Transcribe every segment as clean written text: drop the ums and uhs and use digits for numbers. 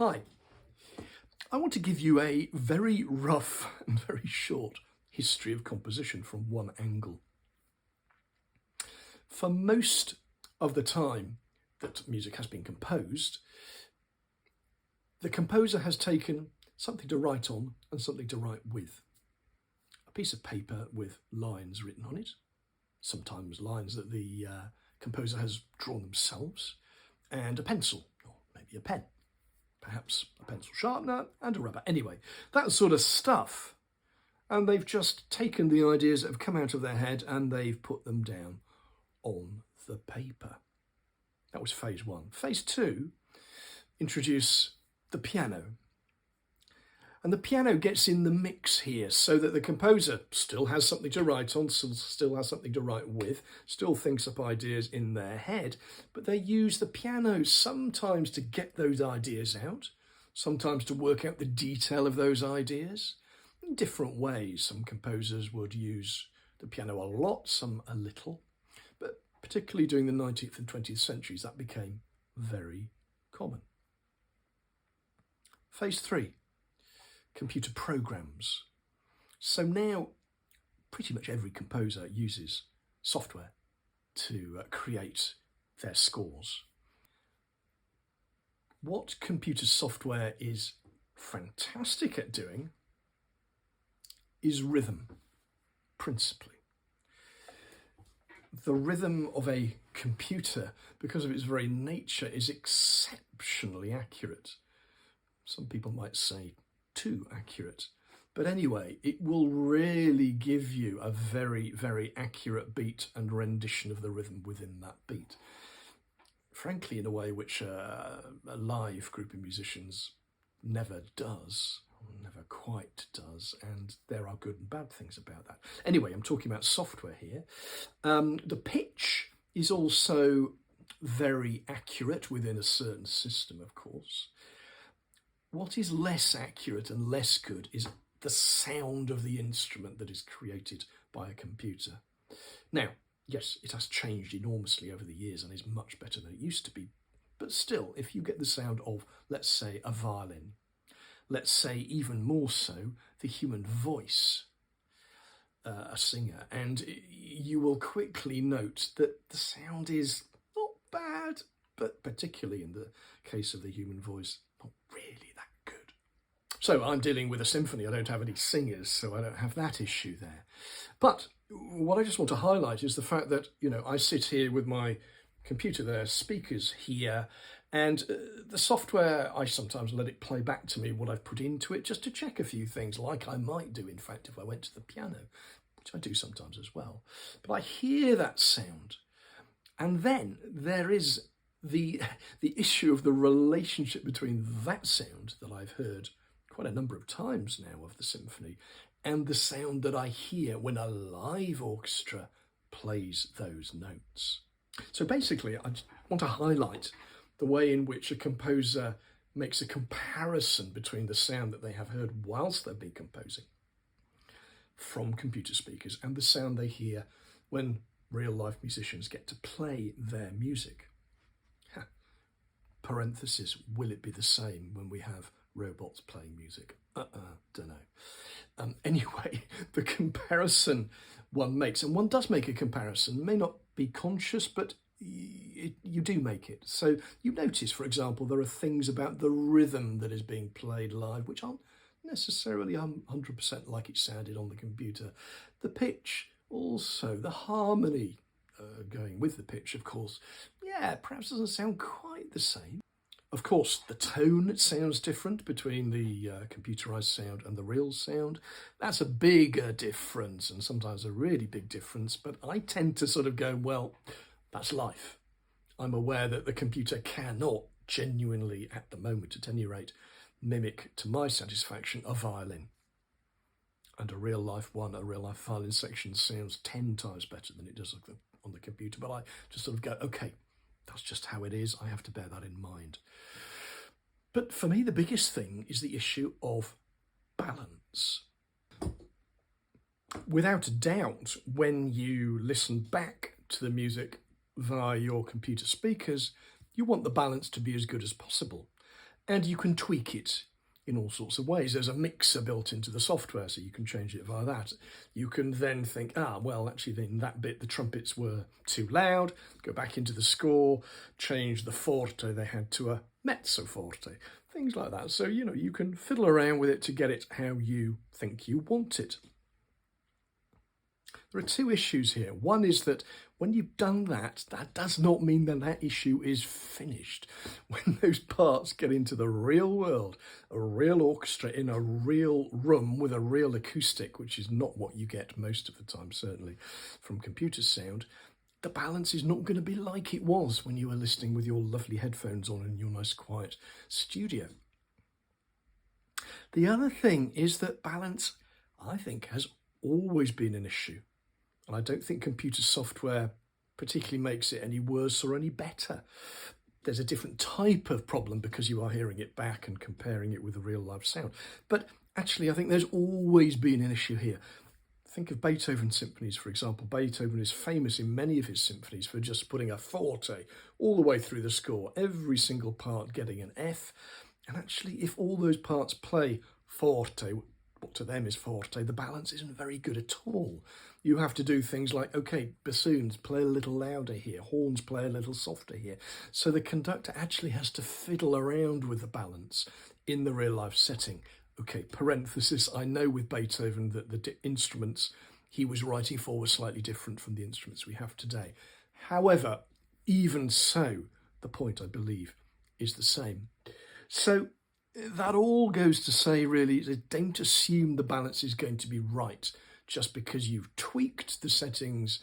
Hi, I want to give you a very rough and very short history of composition from one angle. For most of the time that music has been composed, the composer has taken something to write on and something to write with. A piece of paper with lines written on it, sometimes lines that the composer has drawn themselves, and a pencil, or maybe a pen. Perhaps a pencil sharpener and a rubber. Anyway, that sort of stuff. And they've just taken the ideas that have come out of their head and they've put them down on the paper. That was phase one. Phase two, introduce the piano. And the piano gets in the mix here so that the composer still has something to write on, still has something to write with, still thinks up ideas in their head, but they use the piano sometimes to get those ideas out, sometimes to work out the detail of those ideas in different ways. Some composers would use the piano a lot, some a little, but particularly during the 19th and 20th centuries, that became very common. Phase three. Computer programs. So now pretty much every composer uses software to create their scores. What computer software is fantastic at doing is rhythm, principally. The rhythm of a computer, because of its very nature, is exceptionally accurate. Some people might say too accurate. But anyway, it will really give you a very, very accurate beat and rendition of the rhythm within that beat. Frankly, in a way which a live group of musicians never does, never quite does, and there are good and bad things about that. Anyway, I'm talking about software here. The pitch is also very accurate within a certain system, of course. What is less accurate and less good is the sound of the instrument that is created by a computer. Now, yes, it has changed enormously over the years and is much better than it used to be. But still, if you get the sound of, let's say, a violin, let's say even more so, the human voice, a singer, and you will quickly note that the sound is not bad, but particularly in the case of the human voice, not really that good. So I'm dealing with a symphony. I don't have any singers, so I don't have that issue there. But what I just want to highlight is the fact that, I sit here with my computer, there are speakers here, and the software, I sometimes let it play back to me what I've put into it just to check a few things, like I might do, in fact, if I went to the piano, which I do sometimes as well. But I hear that sound, and then there is the issue of the relationship between that sound that I've heard quite a number of times now of the symphony and the sound that I hear when a live orchestra plays those notes. So basically, I just want to highlight the way in which a composer makes a comparison between the sound that they have heard whilst they've been composing from computer speakers and the sound they hear when real life musicians get to play their music. Parenthesis, will it be the same when we have robots playing music? Don't know. Anyway, the comparison one makes, and one does make a comparison, may not be conscious, but you do make it. So you notice, for example, there are things about the rhythm that is being played live which aren't necessarily 100% like it sounded on the computer. The pitch also, the harmony going with the pitch, of course, perhaps doesn't sound quite the same. Of course, the tone sounds different between the computerized sound and the real sound. That's a bigger difference, and sometimes a really big difference, but I tend to sort of go, well, that's life. I'm aware that the computer cannot genuinely, at the moment at any rate, mimic to my satisfaction a violin. And a real life violin section sounds 10 times better than it does on the computer. But I just sort of go, okay, that's just how it is. I have to bear that in mind. But for me, the biggest thing is the issue of balance. Without a doubt, when you listen back to the music via your computer speakers, you want the balance to be as good as possible. And you can tweak it in all sorts of ways. There's a mixer built into the software, so you can change it via that. You can then think, well, actually in that bit the trumpets were too loud, go back into the score, change the forte they had to a mezzo forte, things like that. So, you can fiddle around with it to get it how you think you want it. There are two issues here. One is that when you've done that, that does not mean that that issue is finished. When those parts get into the real world, a real orchestra in a real room with a real acoustic, which is not what you get most of the time, certainly from computer sound, the balance is not going to be like it was when you were listening with your lovely headphones on in your nice quiet studio. The other thing is that balance, I think, has always been an issue. And I don't think computer software particularly makes it any worse or any better. There's a different type of problem because you are hearing it back and comparing it with the real live sound. But actually, I think there's always been an issue here. Think of Beethoven symphonies, for example. Beethoven is famous in many of his symphonies for just putting a forte all the way through the score, every single part getting an F. And actually, if all those parts play forte, what to them is forte, the balance isn't very good at all. You have to do things like, okay, bassoons play a little louder here, horns play a little softer here. So the conductor actually has to fiddle around with the balance in the real life setting. Okay, parenthesis, I know with Beethoven that the instruments he was writing for were slightly different from the instruments we have today. However, even so, the point, I believe, is the same. So that all goes to say, really, don't assume the balance is going to be right just because you've tweaked the settings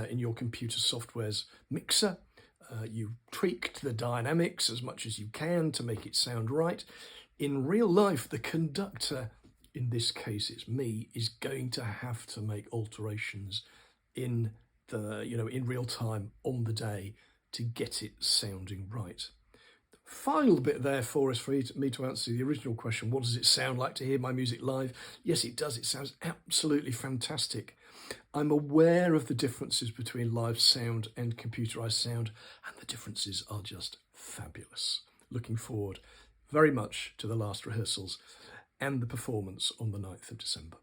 in your computer software's mixer. You've tweaked the dynamics as much as you can to make it sound right. In real life, the conductor, in this case it's me, is going to have to make alterations in in real time on the day to get it sounding right. Final bit there for me to answer the original question, what does it sound like to hear my music live? Yes, it does. It sounds absolutely fantastic. I'm aware of the differences between live sound and computerized sound, and the differences are just fabulous. Looking forward very much to the last rehearsals and the performance on the 9th of December.